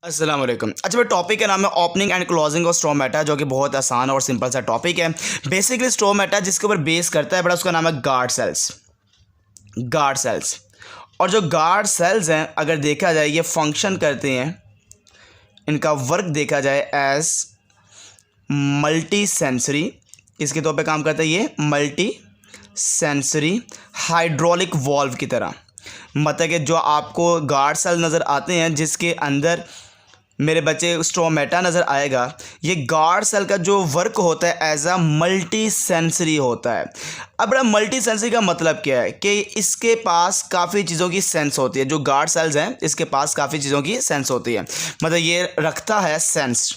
अस्सलाम वालेकुम। अच्छा भाई, टॉपिक का नाम है opening and closing of stomata, जो कि बहुत आसान और सिंपल सा टॉपिक है। बेसिकली स्टोमेटा जिसके ऊपर बेस करता है बड़ा, उसका नाम है गार्ड सेल्स। गार्ड सेल्स, और जो गार्ड सेल्स हैं अगर देखा जाए ये फंक्शन करते हैं, इनका वर्क देखा जाए एज मल्टी सेंसरी, इसके तौर पे काम करता है ये मल्टी सेंसरी हाइड्रोलिक वॉल्व की तरह। मतलब कि जो आपको गार्ड सेल नज़र आते हैं जिसके अंदर मेरे बच्चे स्टोमेटा नज़र आएगा, ये गार्ड सेल का जो वर्क होता है एज अ मल्टी सेंसरी होता है। अब बड़ा मल्टी सेंसरी का मतलब क्या है कि इसके पास काफ़ी चीज़ों की सेंस होती है। जो गार्ड सेल्स हैं इसके पास काफ़ी चीज़ों की सेंस होती है, मतलब ये रखता है सेंस।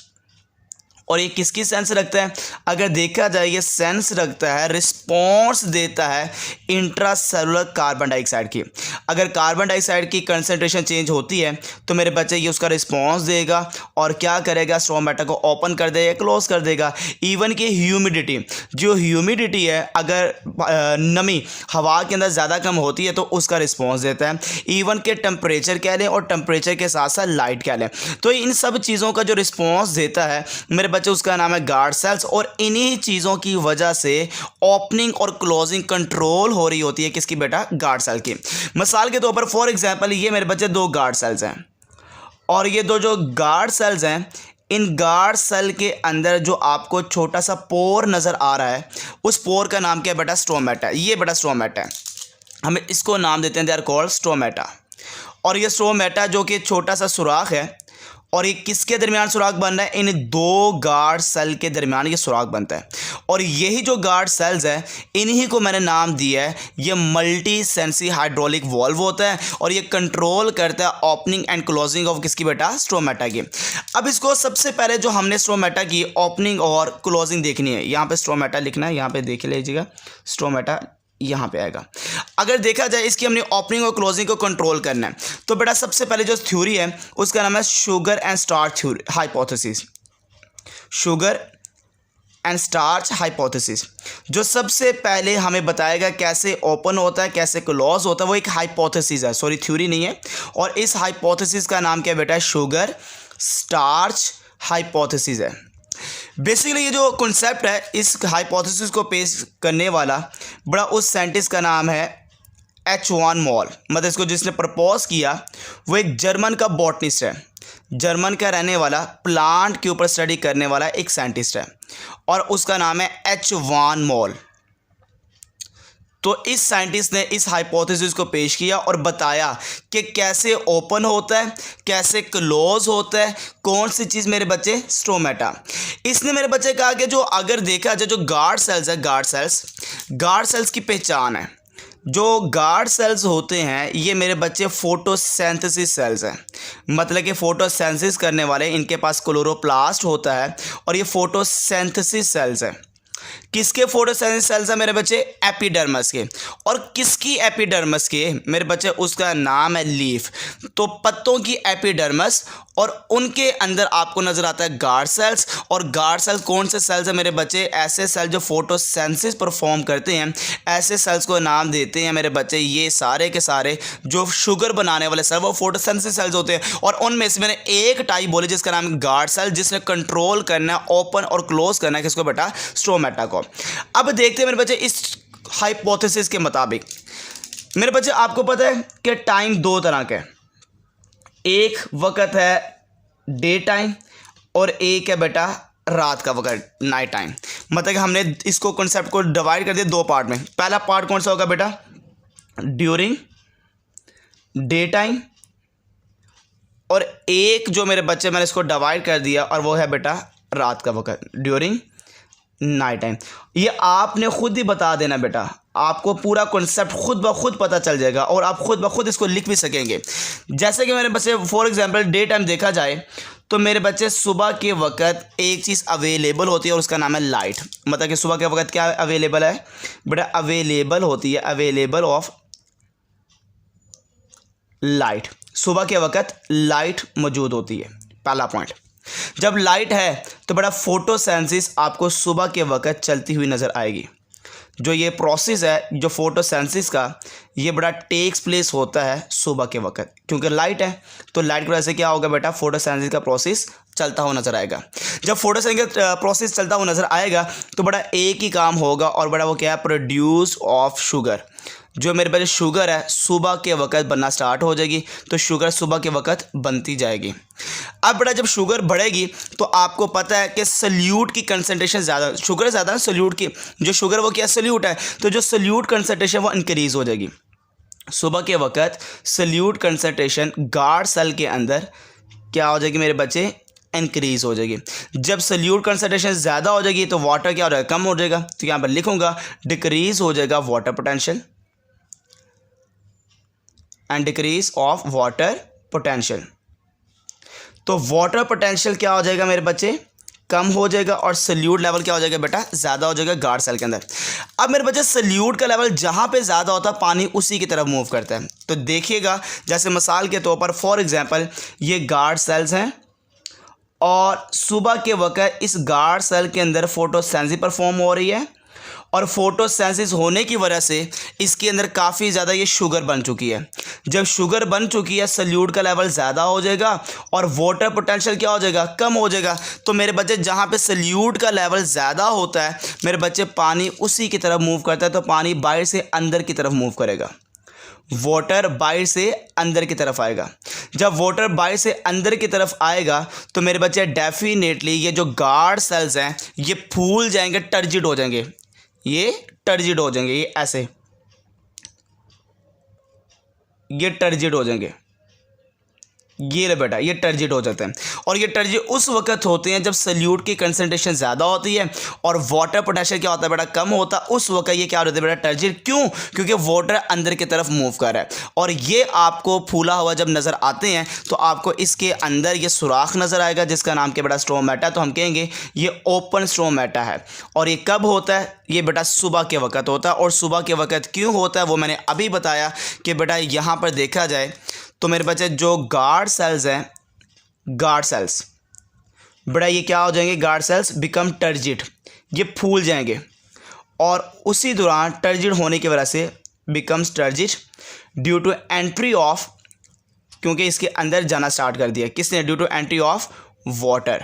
और ये किसकी सेंस रखता है? अगर देखा जाए ये सेंस रखता है, रिस्पॉन्स देता है इंट्रासेलुलर कार्बन डाइऑक्साइड की। अगर कार्बन डाइऑक्साइड की कंसंट्रेशन चेंज होती है तो मेरे बच्चे ये उसका रिस्पॉन्स देगा और क्या करेगा, स्टोमेटा को ओपन कर देगा, क्लोज कर देगा। इवन कि ह्यूमिडिटी, जो ह्यूमिडिटी है अगर नमी हवा के अंदर ज़्यादा कम होती है तो उसका रिस्पॉन्स देता है। इवन के टेम्परेचर कह लें और टेम्परेचर के साथ साथ लाइट कह लें, तो इन सब चीज़ों का जो रिस्पॉन्स देता है मेरे बच्चे, उसका नाम है गार्ड सेल्स। और इन्हीं चीज़ों की वजह से ओपनिंग और क्लोजिंग कंट्रोल हो रही होती है किसकी बेटा? गार्ड सेल की। मिसाल के तौर पर फॉर एग्जांपल ये मेरे बच्चे दो गार्ड सेल्स हैं, और ये दो जो गार्ड सेल्स हैं, इन गार्ड सेल के अंदर जो आपको छोटा सा पोर नज़र आ रहा है, उस पोर का नाम क्या है बेटा? स्टोमेटा। ये बेटा स्टोमेटा है, हमें इसको नाम देते हैं, दे आर कॉल्ड स्टोमेटा। और ये स्टोमेटा जो कि छोटा सा सुराख है, और ये किसके दरमियान सुराख बन रहा है? इन दो गार्ड सेल के दरमियान ये सुराख बनता है। और यही जो गार्ड सेल्स है इन्हीं को मैंने नाम दिया है, ये मल्टी सेंसरी हाइड्रोलिक वॉल्व होता है, और ये कंट्रोल करता है ओपनिंग एंड क्लोजिंग ऑफ किसकी बेटा? स्टोमेटा की। अब इसको सबसे पहले जो हमने स्टोमेटा की ओपनिंग और क्लोजिंग देखनी है, यहाँ पे स्टोमेटा लिखना है, यहाँ पे देख लीजिएगा स्टोमेटा यहाँ पे आएगा। अगर देखा जाए इसकी हमने ओपनिंग और क्लोजिंग को कंट्रोल करना है तो बेटा सबसे पहले जो थ्योरी है उसका नाम है sugar and starch theory hypothesis. Sugar and starch hypothesis, जो सबसे पहले हमें बताएगा कैसे ओपन होता है, कैसे क्लोज होता है, वो एक हाइपोथेसिस है, सॉरी थ्योरी नहीं है। और इस हाइपोथेसिस का नाम क्या है बेटा? शुगर स्टार्च हाइपोथेसिस है। बेसिकली ये जो कॉन्सेप्ट है, इस हाइपोथेसिस को पेश करने वाला बड़ा उस साइंटिस्ट का नाम है H.von Moll। मतलब इसको जिसने प्रपोज किया वो एक जर्मन का बॉटनिस्ट है, जर्मन का रहने वाला, प्लांट के ऊपर स्टडी करने वाला एक साइंटिस्ट है, और उसका नाम है H.von Moll। तो इस साइंटिस्ट ने इस हाइपोथेसिस को पेश किया और बताया कि कैसे ओपन होता है, कैसे क्लोज होता है, कौन सी चीज़ मेरे बच्चे? स्टोमेटा। इसने मेरे बच्चे कहा कि जो अगर देखा जाए जो गार्ड सेल्स है, गार्ड सेल्स की पहचान है। जो गार्ड सेल्स होते हैं ये मेरे बच्चे फोटोसिंथेसिस सेल्स हैं, मतलब कि फोटोसिंथेसिस करने वाले, इनके पास क्लोरोप्लास्ट होता है, और ये फोटोसिंथेसिस सेल्स हैं। किसके फोटोसिंथेसिस सेल्स है मेरे बच्चे? एपिडर्मिस के। और किसकी एपिडर्मिस के मेरे बच्चे? उसका नाम है लीफ। तो पत्तों की एपिडर्मिस, और उनके अंदर आपको नजर आता है गार्ड सेल्स। और गार्ड सेल्स कौन से सेल्स है मेरे बच्चे? ऐसे सेल जो फोटोसिंथेसिस परफॉर्म करते हैं, ऐसे सेल्स को नाम देते हैं मेरे बच्चे, ये सारे के सारे जो शुगर बनाने वाले सेल वो फोटोसिंथेसिस सेल्स होते हैं। और उनमें से मैंने एक टाइप बोली जिसका नाम है गार्ड सेल, जिसने कंट्रोल करना है, ओपन और क्लोज करना है किसको बेटा? स्टोमेटा को। अब देखते हैं मेरे बच्चे इस हाइपोथेसिस के मुताबिक मेरे बच्चे, आपको पता है कि टाइम दो तरह के, एक वक्त है डे टाइम और एक है बेटा रात का वक्त, नाइट टाइम। मतलब कि हमने इसको कॉन्सेप्ट को डिवाइड कर दिया दो पार्ट में। पहला पार्ट कौन सा होगा बेटा? ड्यूरिंग डे टाइम, और एक जो मेरे बच्चे मैंने इसको डिवाइड कर दिया और वो है बेटा रात का वक्त, ड्यूरिंग नाइट टाइम। ये आपने खुद ही बता देना बेटा, आपको पूरा कॉन्सेप्ट खुद ब खुद पता चल जाएगा और आप खुद ब खुद इसको लिख भी सकेंगे। जैसे कि मेरे बच्चे फॉर एग्जांपल डे टाइम देखा जाए तो मेरे बच्चे सुबह के वक्त एक चीज़ अवेलेबल होती है और उसका नाम है लाइट। मतलब कि सुबह के वक्त क्या अवेलेबल है बेटा? अवेलेबल होती है, अवेलेबल ऑफ लाइट। सुबह के वक्त लाइट मौजूद होती है, पहला पॉइंट। जब लाइट है तो बड़ा फोटोसिंथेसिस आपको सुबह के वक्त चलती हुई नज़र आएगी। जो ये प्रोसेस है जो फोटोसिंथेसिस का, ये बड़ा टेक्स प्लेस होता है सुबह के वक्त, क्योंकि लाइट है तो लाइट की वजह से क्या होगा बेटा, फोटोसिंथेसिस का प्रोसेस चलता हुआ नजर आएगा। जब फोटोसिंथेसिस का प्रोसेस चलता हुआ नजर आएगा तो बड़ा एक ही काम होगा और बड़ा वो क्या है, प्रोड्यूस ऑफ शुगर। जो मेरे पास शुगर है सुबह के वक्त बनना स्टार्ट हो जाएगी, तो शुगर सुबह के वक्त बनती जाएगी। अब बेटा जब शुगर बढ़ेगी तो आपको पता है कि सल्यूट की कंसंट्रेशन ज़्यादा, शुगर ज़्यादा है सल्यूट की, जो शुगर वो क्या सल्यूट है, तो जो सल्यूट कंसंट्रेशन वो इंक्रीज़ हो जाएगी। सुबह के वक्त सल्यूट कंसंट्रेशन गार्ड सेल के अंदर क्या हो जाएगी मेरे बच्चे, इंक्रीज़ हो जाएगी। जब सल्यूट कंसंट्रेशन ज़्यादा हो जाएगी तो वाटर क्या हो जाएगा, कम हो जाएगा। तो यहाँ पर लिखूँगा डिक्रीज़ हो जाएगा water potential and decrease of water potential. तो वाटर पोटेंशियल क्या हो जाएगा मेरे बच्चे, कम हो जाएगा, और सल्यूट लेवल क्या हो जाएगा बेटा, ज़्यादा हो जाएगा गार्ड सेल के अंदर। अब मेरे बच्चे सल्यूट का लेवल जहाँ पे ज़्यादा होता है पानी उसी की तरफ मूव करता है। तो देखिएगा जैसे मिसाल के तौर पर फॉर एग्जांपल ये गार्ड सेल्स हैं और सुबह के वक्त इस गार्ड सेल के अंदर फोटोसिंथेसिस परफॉर्म हो रही है, और फोटोसिंथेसिस होने की वजह से इसके अंदर काफ़ी ज़्यादा ये शुगर बन चुकी है। जब शुगर बन चुकी है सल्यूट का लेवल ज़्यादा हो जाएगा और वाटर पोटेंशियल क्या हो जाएगा, कम हो जाएगा। तो मेरे बच्चे जहाँ पे सल्यूट का लेवल ज़्यादा होता है मेरे बच्चे पानी उसी की तरफ मूव करता है, तो पानी बाहर से अंदर की तरफ मूव करेगा, वाटर बाहर से अंदर की तरफ आएगा। जब वाटर बाहर से अंदर की तरफ आएगा तो मेरे बच्चे डेफिनेटली ये जो गार्ड सेल्स हैं ये फूल जाएंगे, टर्जिड हो जाएंगे, ये टर्जिड हो जाएंगे, ये ऐसे ये टर्जिड हो जाएंगे, ये ले बेटा ये टर्जिड हो जाते हैं। और ये टर्जिड उस वक्त होते हैं जब सल्यूट की कंसंट्रेशन ज़्यादा होती है और वाटर पोटेंशियल क्या होता है बेटा, कम होता है। उस वक्त ये क्या होता है बेटा, टर्जिड। क्यों? क्योंकि वाटर अंदर की तरफ मूव कर रहा है। और ये आपको फूला हुआ जब नज़र आते हैं तो आपको इसके अंदर ये सुराख नज़र आएगा जिसका नाम क्या बेटा, स्ट्रोमेटा। तो हम कहेंगे ये ओपन स्ट्रोमेटा है। और ये कब होता है, ये बेटा सुबह के वक्त होता है। और सुबह के वक्त क्यों होता है वो मैंने अभी बताया कि बेटा यहाँ पर देखा जाए तो मेरे बच्चे जो गार्ड सेल्स हैं, गार्ड सेल्स बेटा ये क्या हो जाएंगे, गार्ड सेल्स बिकम टर्जिड, ये फूल जाएंगे। और उसी दौरान टर्जिड होने की वजह से becomes turgid due to entry of, क्योंकि इसके अंदर जाना स्टार्ट कर दिया किसने, due to entry of water.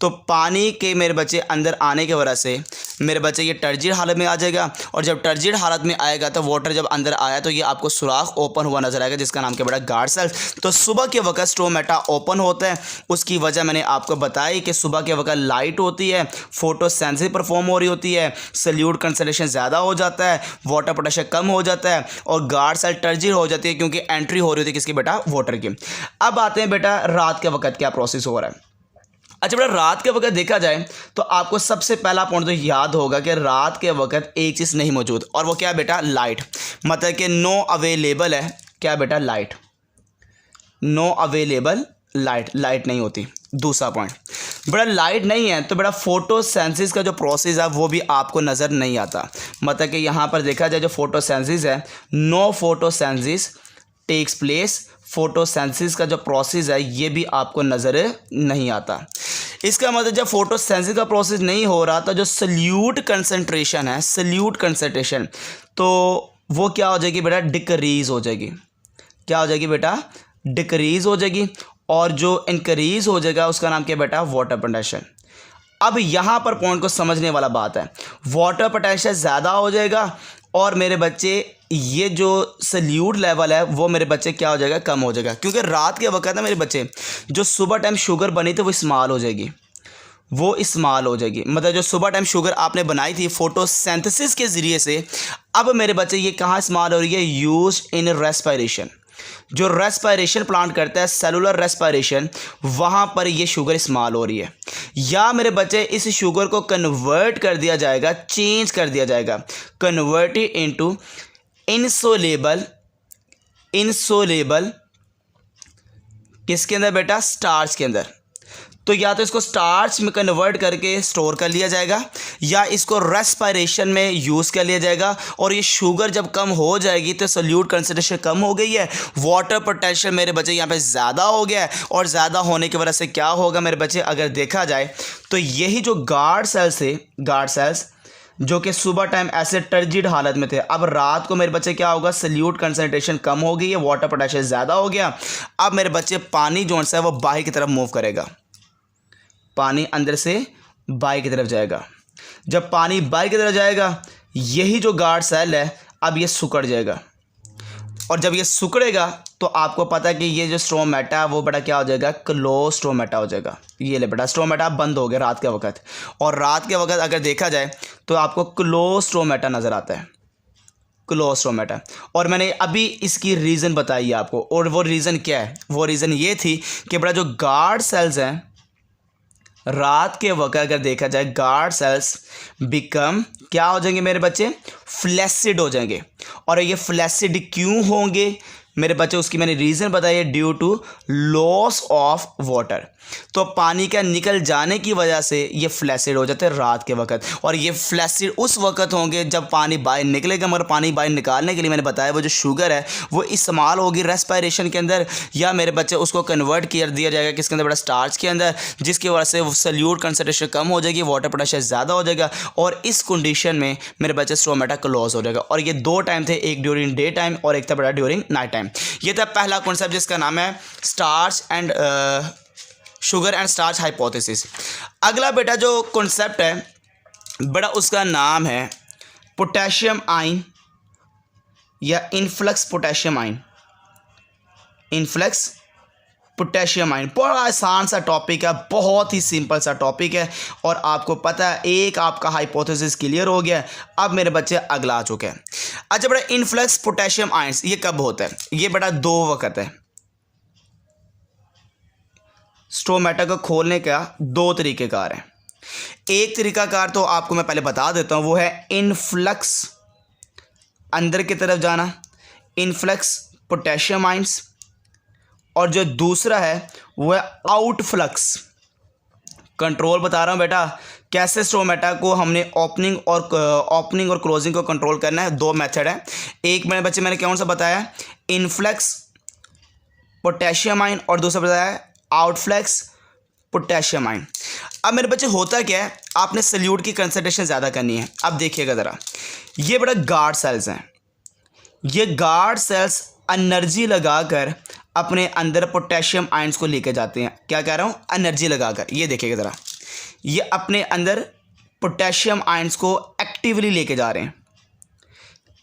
तो पानी के मेरे बच्चे अंदर आने की वजह से मेरे बच्चे ये टर्जिड हालत में आ जाएगा। और जब टर्जिड हालत में आएगा तो वाटर जब अंदर आया तो ये आपको सुराख ओपन हुआ नजर आएगा जिसका नाम क्या बेटा, गार्ड सेल्स। तो सुबह के वक्त स्ट्रोमेटा ओपन होता है। उसकी वजह मैंने आपको बताई कि सुबह के वक्त लाइट होती है, फोटोसिंथेसिस परफॉर्म हो रही होती है, सल्यूट कंसंट्रेशन ज़्यादा हो जाता है, वाटर पोटेंशियल कम हो जाता है और गार्ड सेल टर्जिड हो जाती है क्योंकि एंट्री हो रही होती है किसकी बेटा, वाटर की। अब आते हैं बेटा रात के वक्त क्या प्रोसेस हो रहा है। अच्छा बेटा रात के वक्त देखा जाए तो आपको सबसे पहला पॉइंट तो याद होगा कि रात के वक्त एक चीज़ नहीं मौजूद, और वो क्या बेटा, लाइट। मतलब कि नो अवेलेबल है क्या बेटा, light. No available light, light नहीं होती। दूसरा पॉइंट बेटा लाइट नहीं है तो बेटा फोटोसिंथेसिस का जो प्रोसेस है वो भी आपको नज़र नहीं आता। मतलब कि यहाँ पर देखा जाए जो फोटोसिंथेसिस है, no photosynthesis takes place, photosynthesis का जो प्रोसेस है ये भी आपको नज़र नहीं आता। इसका मतलब जब फोटोसिंथेसिस का प्रोसेस नहीं हो रहा तो जो सल्यूट कंसंट्रेशन है, सल्यूट कंसंट्रेशन, तो वो क्या हो जाएगी बेटा, डिक्रीज़ हो जाएगी। क्या हो जाएगी बेटा, डिक्रीज़ हो जाएगी। और जो इंक्रीज़ हो जाएगा उसका नाम क्या बेटा, वाटर पोटेंशियल। अब यहाँ पर पॉइंट को समझने वाला बात है, वाटर पोटेंशियल ज़्यादा हो जाएगा और मेरे बच्चे ये जो सल्यूट लेवल है वो मेरे बच्चे क्या हो जाएगा, कम हो जाएगा। क्योंकि रात के वक्त ना मेरे बच्चे जो सुबह टाइम शुगर बनी थी वो इस्तेमाल हो जाएगी, वो इस्तेमाल हो जाएगी। मतलब जो सुबह टाइम शुगर आपने बनाई थी फोटोसिंथेसिस के ज़रिए से, अब मेरे बच्चे ये कहाँ इस्तेमाल हो रही है, यूज इन रेस्पिरेशन। जो रेस्पिरेशन प्लांट करता है, सेलुलर रेस्पिरेशन, वहाँ पर ये शुगर इस्तेमाल हो रही है। या मेरे बच्चे इस शुगर को कन्वर्ट कर दिया जाएगा, चेंज कर दिया जाएगा, कन्वर्टेड इनटू इनसोलेबल, इनसोलेबल किसके अंदर बेटा, स्टार्च के अंदर। तो या तो इसको स्टार्च में कन्वर्ट करके स्टोर कर लिया जाएगा या इसको रेस्पिरेशन में यूज़ कर लिया जाएगा। और ये शुगर जब कम हो जाएगी तो सल्यूट कंसंट्रेशन कम हो गई है, वाटर पोटेंशियल मेरे बच्चे यहाँ पे ज़्यादा हो गया है। और ज़्यादा होने की वजह से क्या होगा मेरे बच्चे, अगर देखा जाए तो यही जो गार्ड सेल्स है, गार्ड सेल्स जो कि सुबह टाइम ऐसे टर्जिड हालत में थे। अब रात को मेरे बच्चे क्या होगा, सल्यूट कंसनट्रेशन कम हो गई है, वाटर पोटेंशियल ज़्यादा हो गया। अब मेरे बच्चे पानी जो है वो बाहर की तरफ मूव करेगा, पानी अंदर से बाहर की तरफ जाएगा। जब पानी बाहर की तरफ जाएगा, यही जो गार्ड सेल है अब ये सिकुड़ जाएगा, और जब ये सिकुड़ेगा तो आपको पता है कि ये जो स्ट्रोमेटा है वो बेटा क्या हो जाएगा, क्लोज स्ट्रोमेटा हो जाएगा। ये ले बेटा स्ट्रोमेटा बंद हो गया रात के वक्त, और रात के वक्त अगर देखा जाए तो आपको क्लोज स्ट्रोमेटा नज़र आता है, क्लोज स्ट्रोमेटा। और मैंने अभी इसकी रीज़न बताई है आपको, और वो रीज़न क्या है, वो रीज़न ये थी कि बेटा जो गार्ड सेल्स हैं रात के वक्त अगर देखा जाए, गार्ड सेल्स बिकम क्या हो जाएंगे मेरे बच्चे, फ्लैसिड हो जाएंगे। और ये फ्लैसिड क्यों होंगे मेरे बच्चे, उसकी मैंने रीज़न बताई है, due to loss of water. तो पानी का निकल जाने की वजह से ये फ्लैसिड हो जाते हैं रात के वक्त, और ये फ्लैसिड उस वक्त होंगे जब पानी बाहर निकलेगा। मगर पानी बाहर निकालने के लिए मैंने बताया वो जो शुगर है वो इस्तेमाल होगी रेस्पिरेशन के अंदर, या मेरे बच्चे उसको कन्वर्ट कर दिया जाएगा किसके अंदर, बड़ा स्टार्च के अंदर, जिसकी वजह से सल्यूट कंसनट्रेशन कम हो जाएगी, वाटर पोटेंशियल ज़्यादा हो जाएगा, और इस कंडीशन में मेरे बच्चे स्ट्रोमेटा क्लोज हो जाएगा। और ये दो टाइम थे, एक ड्यूरिंग डे टाइम और एक था बड़ा ड्यूरिंग नाइट टाइम। ये था पहला कॉन्सेप्ट जिसका नाम है starch and sugar and starch hypothesis. अगला बेटा जो कॉन्सेप्ट है बड़ा उसका नाम है पोटेशियम आयन या influx potassium ion. Influx potassium ion बड़ा आसान सा टॉपिक है, बहुत ही सिंपल सा टॉपिक है, और आपको पता है एक आपका हाइपोथेसिस क्लियर हो गया। अब मेरे बच्चे अगला आ चुके हैं। अच्छा बेटा इनफ्लक्स पोटेशियम आयन्स ये कब होता है, ये बेटा दो वक्त है। स्ट्रोमेटा को खोलने का दो तरीक़ेकार हैं। एक तरीक़ाकार तो आपको मैं पहले बता देता हूँ, वो है इनफ्लक्स अंदर की तरफ जाना, इनफ्लक्स पोटेशियम आयन्स, और जो दूसरा है वो है आउटफ्लक्स। कंट्रोल बता रहा हूँ बेटा कैसे स्ट्रोमेटा को हमने ओपनिंग और क्लोजिंग को कंट्रोल करना है। दो मेथड है, एक मेरे बच्चे मैंने कौन सा बताया, इनफ्लक्स पोटेशियम आयन, और दूसरा बताया आउटफ्लक्स पोटेशियम आयन। अब मेरे बच्चे होता क्या है, आपने सल्यूट की कंसंट्रेशन ज़्यादा करनी है। अब देखिएगा ज़रा, ये बड़ा गार्ड सेल्स हैं, ये गार्ड सेल्स एनर्जी लगाकर अपने अंदर पोटेशियम आयन्स को लेके जाते हैं। क्या कह रहा हूँ, एनर्जी लगाकर। ये देखिएगा ज़रा, ये अपने अंदर पोटेशियम आयन्स को एक्टिवली लेके जा रहे हैं,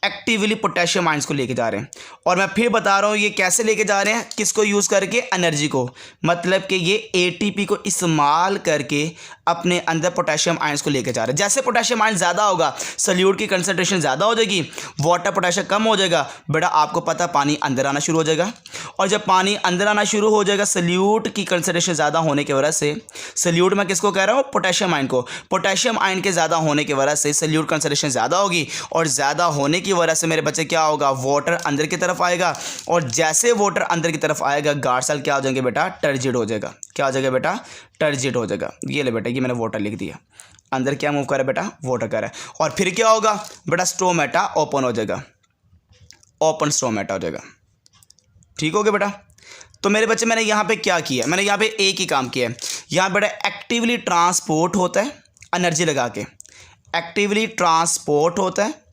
एक्टिवली पोटेशियम आयन्स को लेके जा रहे हैं। और मैं फिर बता रहा हूँ ये कैसे लेके जा रहे हैं, किसको यूज़ करके, एनर्जी को, मतलब कि ये एटीपी को इस्तेमाल करके अपने अंदर पोटेशियम आयन्स को लेके जा रहे हैं। जैसे पोटेशियम आयन ज़्यादा होगा, सल्यूट की कंसंट्रेशन ज़्यादा हो जाएगी, वाटर पोटेशियम कम हो जाएगा, बेटा आपको पता पानी अंदर आना शुरू हो जाएगा। और जब पानी अंदर आना शुरू हो जाएगा, सल्यूट की कंसंट्रेशन ज़्यादा होने की वजह से, सल्यूट में किसको कह रहा हूँ, पोटेशियम आयन को, पोटेशियम आयन के ज़्यादा होने की वजह से सल्यूट कंसंट्रेशन ज़्यादा होगी, और ज़्यादा होने की वजह से मेरे बच्चे क्या होगा, वाटर अंदर की तरफ आएगा। और जैसे वाटर अंदर की तरफ आएगा, गार्ड सेल क्या हो जाएंगे बेटा, टर्जिड हो जाएगा। क्या हो जाएगा बेटा, टर्जिड हो जाएगा। ये ले बेटा, ये मैंने वाटर लिख दिया, अंदर क्या मूव कर रहा है बेटा, वाटर कर रहा है। और फिर क्या होगा बेटा, स्ट्रोमेटा ओपन हो जाएगा, ओपन स्ट्रोमेटा हो जाएगा। ठीक हो गया बेटा। तो मेरे बच्चे मैंने यहाँ पे क्या किया, मैंने यहाँ पे एक ही काम किया है। यहाँ बेटा एक्टिवली ट्रांसपोर्ट होता है, एनर्जी लगा के एक्टिवली ट्रांसपोर्ट होता है।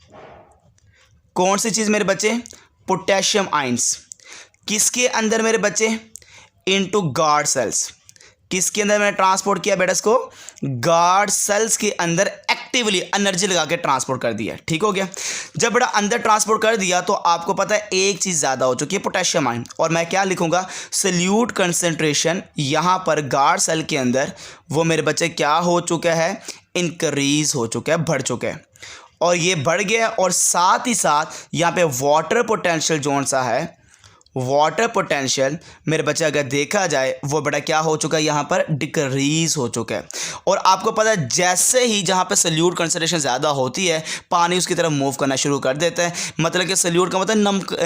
कौन सी चीज़ मेरे बच्चे, पोटेशियम आयन्स, किसके अंदर मेरे बच्चे, इनटू गार्ड सेल्स। किसके अंदर मैंने ट्रांसपोर्ट किया बेटा, इसको गार्ड सेल्स के अंदर एक्टिवली एनर्जी लगा के ट्रांसपोर्ट कर दिया। ठीक हो गया। जब बेटा अंदर ट्रांसपोर्ट कर दिया तो आपको पता है एक चीज़ ज़्यादा हो चुकी है, पोटेशियम आयन। और मैं क्या लिखूंगा, सल्यूट कंसंट्रेशन यहाँ पर गार्ड सेल के अंदर वो मेरे बच्चे क्या हो चुका है, इंक्रीज हो चुका है, बढ़ चुका है। और ये बढ़ गया, और साथ ही साथ यहाँ पे वाटर पोटेंशियल जोन सा है, वाटर पोटेंशियल मेरे बच्चे अगर देखा जाए वो बड़ा क्या हो चुका है, यहाँ पर डिक्रीज हो चुका है। और आपको पता है जैसे ही जहाँ पे सल्यूट कंसंट्रेशन ज़्यादा होती है, पानी उसकी तरफ मूव करना शुरू कर देता है। मतलब कि सल्यूट का मतलब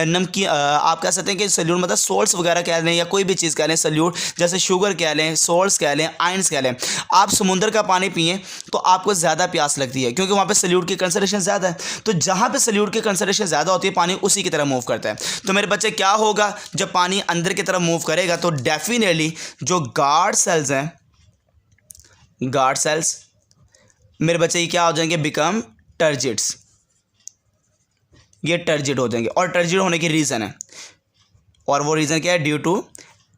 नमकीन, आप कह सकते हैं कि सल्यूट मतलब सोल्ट्स वगैरह कह लें, या कोई भी चीज़ कह लें, सल्यूट जैसे शुगर कह लें, सोल्ट्स कह लें, आयन्स कह लें। आप समुद्र का पानी पिए तो आपको ज़्यादा प्यास लगती है, क्योंकि वहाँ पर सल्यूट की कंसंट्रेशन ज़्यादा है। तो जहाँ पर सल्यूट की कंसंट्रेशन ज़्यादा होती है, पानी उसी की तरफ मूव करता है। तो मेरे बच्चे क्या होगा, जब पानी अंदर की तरफ मूव करेगा तो डेफिनेटली जो गार्ड सेल्स हैं, गार्ड सेल्स मेरे बच्चे ये क्या हो जाएंगे, बिकम टर्जिड्स, ये टर्जिड हो जाएंगे। और टर्जिड होने की रीज़न है, और वो रीज़न क्या है? Due to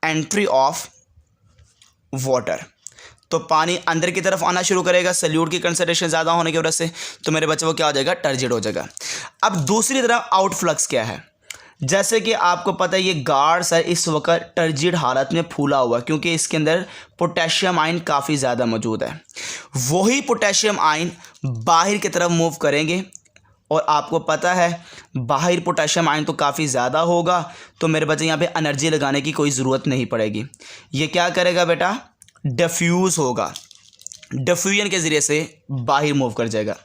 entry of water. तो पानी अंदर की तरफ आना शुरू करेगा सल्यूट की कंसंट्रेशन ज़्यादा होने की वजह से, तो मेरे बच्चे वो क्या हो जाएगा? टर्जिड हो जाएगा। अब दूसरी तरफ आउटफ्लक्स क्या है? जैसे कि आपको पता है ये गार्ड्स है इस वक्त टर्जिड हालत में फूला हुआ है, क्योंकि इसके अंदर पोटेशियम आयन काफ़ी ज़्यादा मौजूद है। वही पोटेशियम आयन बाहर की तरफ मूव करेंगे, और आपको पता है बाहर पोटेशियम आयन तो काफ़ी ज़्यादा होगा, तो मेरे बच्चे यहाँ पे एनर्जी लगाने की कोई ज़रूरत नहीं पड़ेगी। ये क्या करेगा बेटा? डिफ्यूज़ होगा, डिफ्यूजन के ज़रिए से बाहर मूव कर जाएगा।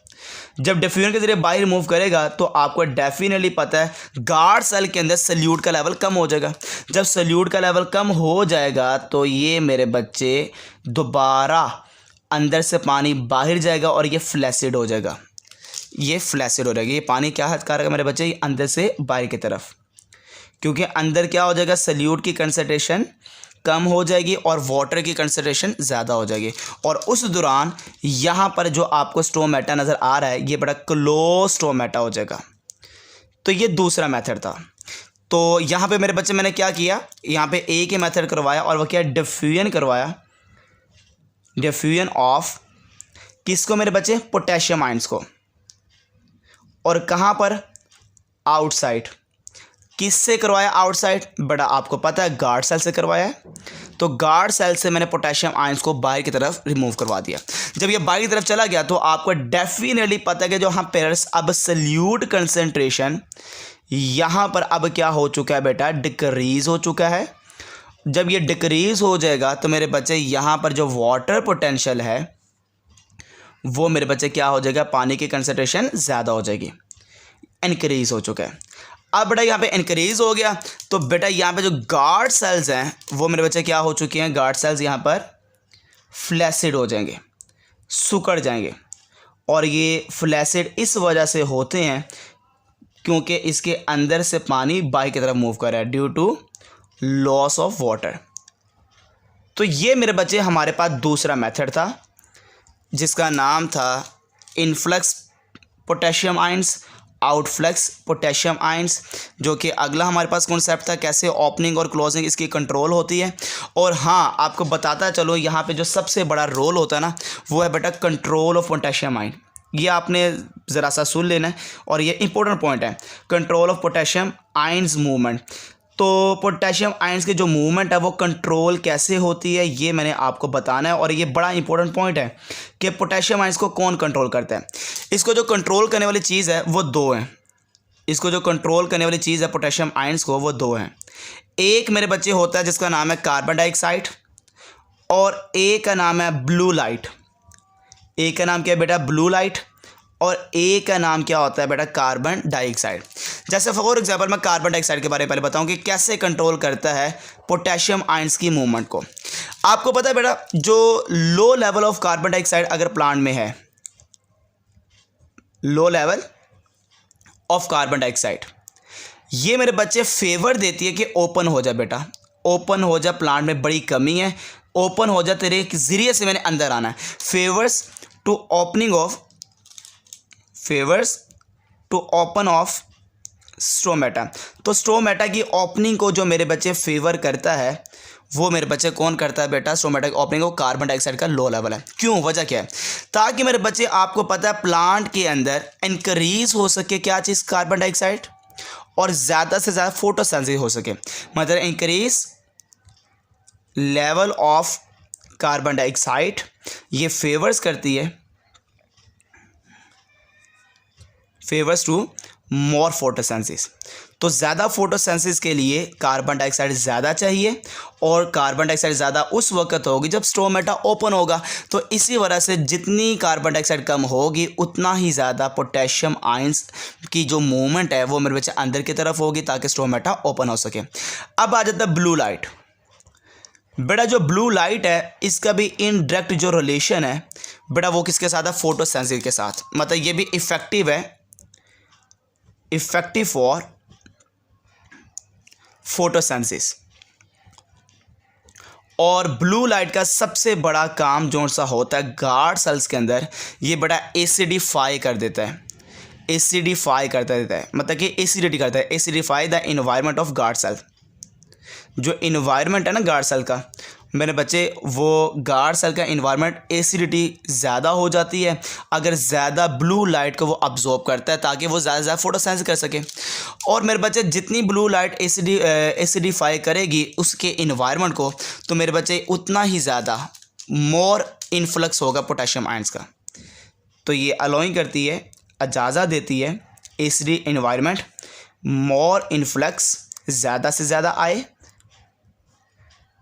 जब डिफ्यूजन के ज़रिए बाहर मूव करेगा तो आपको डेफिनेटली पता है गार्ड सेल के अंदर सल्यूट का लेवल कम हो जाएगा। जब सल्यूट का लेवल कम हो जाएगा तो ये मेरे बच्चे दोबारा अंदर से पानी बाहर जाएगा और ये फ्लैसिड हो जाएगा, ये फ्लैसिड हो जाएगा। ये पानी क्या हद करेगा मेरे बच्चे? अंदर से बाहर की तरफ, क्योंकि अंदर क्या हो जाएगा? सल्यूट की कंसंट्रेशन कम हो जाएगी और वाटर की कंसंट्रेशन ज़्यादा हो जाएगी। और उस दौरान यहाँ पर जो आपको स्टोमेटा नज़र आ रहा है ये बड़ा क्लोज स्टोमेटा हो जाएगा। तो ये दूसरा मेथड था। तो यहाँ पे मेरे बच्चे मैंने क्या किया? यहाँ पे एक ही मेथड करवाया, और वह क्या? डिफ्यूजन करवाया। डिफ्यूजन ऑफ किसको मेरे बच्चे? पोटेशियम आयंस को। और कहाँ पर? आउटसाइड। किससे करवाया आउटसाइड? बड़ा आपको पता है गार्ड सेल से करवाया है। तो गार्ड सेल से मैंने पोटेशियम आयंस को बाहर की तरफ रिमूव करवा दिया। जब ये बाहर की तरफ चला गया तो आपको डेफिनेटली पता है कि जो यहाँ पेयर्स अब सल्यूट कंसंट्रेशन यहाँ पर अब क्या हो चुका है बेटा? डिक्रीज़ हो चुका है। जब ये डिक्रीज़ हो जाएगा तो मेरे बच्चे यहाँ पर जो वाटर पोटेंशियल है वो मेरे बच्चे क्या हो जाएगा? पानी की कंसंट्रेशन ज़्यादा हो जाएगी, इनक्रीज़ हो चुका है। अब बेटा यहाँ पे इंक्रीज़ हो गया तो बेटा यहाँ पे जो गार्ड सेल्स हैं वो मेरे बच्चे क्या हो चुके हैं? गार्ड सेल्स यहाँ पर फ्लैसिड हो जाएंगे, सुकड़ जाएंगे। और ये फ्लैसिड इस वजह से होते हैं क्योंकि इसके अंदर से पानी बाहर की तरफ मूव कर रहा है due to loss of water. तो ये मेरे बच्चे हमारे पास दूसरा मेथड था जिसका नाम था influx potassium ions, outflux potassium ions, जो कि अगला हमारे पास कॉन्सेप्ट था कैसे ओपनिंग और क्लोजिंग इसकी कंट्रोल होती है। और हाँ, आपको बताता चलो यहाँ पे जो सबसे बड़ा रोल होता है ना वो है बेटा कंट्रोल ऑफ पोटेशियम आयन। ये आपने ज़रा सा सुन लेना है और ये इंपॉर्टेंट पॉइंट है, control of potassium ions movement. तो पोटेशियम आयंस की जो मूवमेंट है वो कंट्रोल कैसे होती है ये मैंने आपको बताना है। और ये बड़ा इंपॉर्टेंट पॉइंट है कि पोटेशियम आयंस को कौन कंट्रोल करता है। इसको जो कंट्रोल करने वाली चीज़ है वो दो हैं। इसको जो कंट्रोल करने वाली चीज़ है पोटेशियम आयंस को वो दो हैं। एक मेरे बच्चे होता है जिसका नाम है कार्बन डाइऑक्साइड, और एक का नाम है ब्लू लाइट। एक का नाम क्या है बेटा? Blue light. और एक का नाम क्या होता है बेटा? Carbon dioxide. जैसे फॉर एग्जांपल मैं कार्बन डाइऑक्साइड के बारे में पहले बताऊं कि कैसे कंट्रोल करता है पोटेशियम आयंस की मूवमेंट को। आपको पता है बेटा जो low level of carbon dioxide अगर प्लांट में है, low level of carbon dioxide, ये मेरे बच्चे फेवर देती है कि ओपन हो जा बेटा, ओपन हो जा, प्लांट में बड़ी कमी है, ओपन हो जा, तेरे जरिए से मैंने अंदर आना है। Favours to opening of, favours to open of stomata. तो स्टोमेटा की ओपनिंग को जो मेरे बच्चे फेवर करता है वो मेरे बच्चे कौन करता है बेटा? स्टोमेटा की ओपनिंग को कार्बन डाइऑक्साइड का लो लेवल है। क्यों? वजह क्या है? ताकि मेरे बच्चे आपको पता है प्लांट के अंदर इंक्रीज हो सके क्या चीज़? कार्बन डाइऑक्साइड, और ज़्यादा से ज़्यादा फोटोसिंथेसिस हो सके, मतलब increase level of carbon dioxide. ये फेवर्स करती है, फेवर्स टू मोर फोटोसिंथेसिस। तो ज़्यादा फोटोसिंथेसिस के लिए कार्बन डाइऑक्साइड ज़्यादा चाहिए, और कार्बन डाइऑक्साइड ज़्यादा उस वक्त होगी जब स्टोमेटा ओपन होगा। तो इसी वजह से जितनी कार्बन डाइऑक्साइड कम होगी उतना ही ज़्यादा पोटेशियम आयंस की जो मूवमेंट है वो मेरे बच्चे अंदर की तरफ होगी ताकि स्टोमेटा ओपन हो सके। अब आ जाता है ब्लू लाइट। बेटा जो ब्लू लाइट है इसका भी इनडायरेक्ट जो रिलेशन है बेटा वो किसके साथ है? फोटोसिंथेसिस के साथ। मतलब ये भी इफ़ेक्टिव है, इफेक्टिव फॉर फोटोसिंथेसिस। और ब्लू लाइट का सबसे बड़ा काम जो सा होता है गार्ड सेल्स के अंदर, ये बड़ा एसिडिफाई कर देता है। एसिडिफाई कर देता है, मतलब कि एसिडिटी करता है, acidify the environment of guard cell. जो इन्वायरमेंट है ना गार्ड सेल का मेरे बच्चे, वो गार्ड सेल का इन्वायरमेंट एसिडिटी ज़्यादा हो जाती है अगर ज़्यादा ब्लू लाइट को वो अब्जॉर्ब करता है, ताकि वो ज़्यादा फोटोसेंस कर सके। और मेरे बच्चे जितनी ब्लू लाइट एसिडिफाई करेगी उसके इन्वायरमेंट को, तो मेरे बच्चे उतना ही ज़्यादा मोर इन्फ्लक्स होगा पोटेशियम आयंस का। तो ये अलाउइंग करती है, इजाज़त देती है एसिडिक इन्वायरमेंट मोर इन्फ्लक्स ज़्यादा से ज़्यादा आए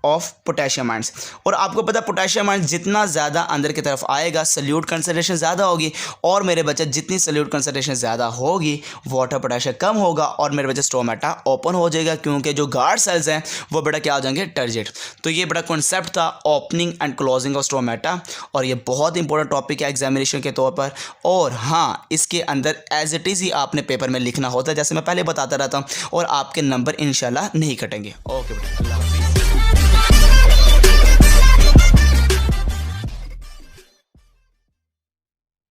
ऑफ पोटेशियम आयंस। और आपको पता है पोटेशियम आयंस जितना ज़्यादा अंदर की तरफ आएगा सल्यूट कंसंट्रेशन ज़्यादा होगी, और मेरे बच्चे जितनी सल्यूट कंसंट्रेशन ज़्यादा होगी वाटर पोटेशियम कम होगा, और मेरे बच्चे स्टोमेटा ओपन हो जाएगा, क्योंकि जो गार्ड सेल्स हैं वो बेटा क्या हो जाएंगे, टर्जिड। तो ये बड़ा कॉन्सेप्ट था opening and closing of stomata, और ये बहुत इंपॉर्टेंट टॉपिक है एग्जामिनेशन के तौर पर। और हाँ, इसके अंदर एज इट इज़ ही आपने पेपर में लिखना होता है, जैसे मैं पहले बताता रहता हूँ, और आपके नंबर इंशाल्लाह नहीं कटेंगे। ओके बेटा।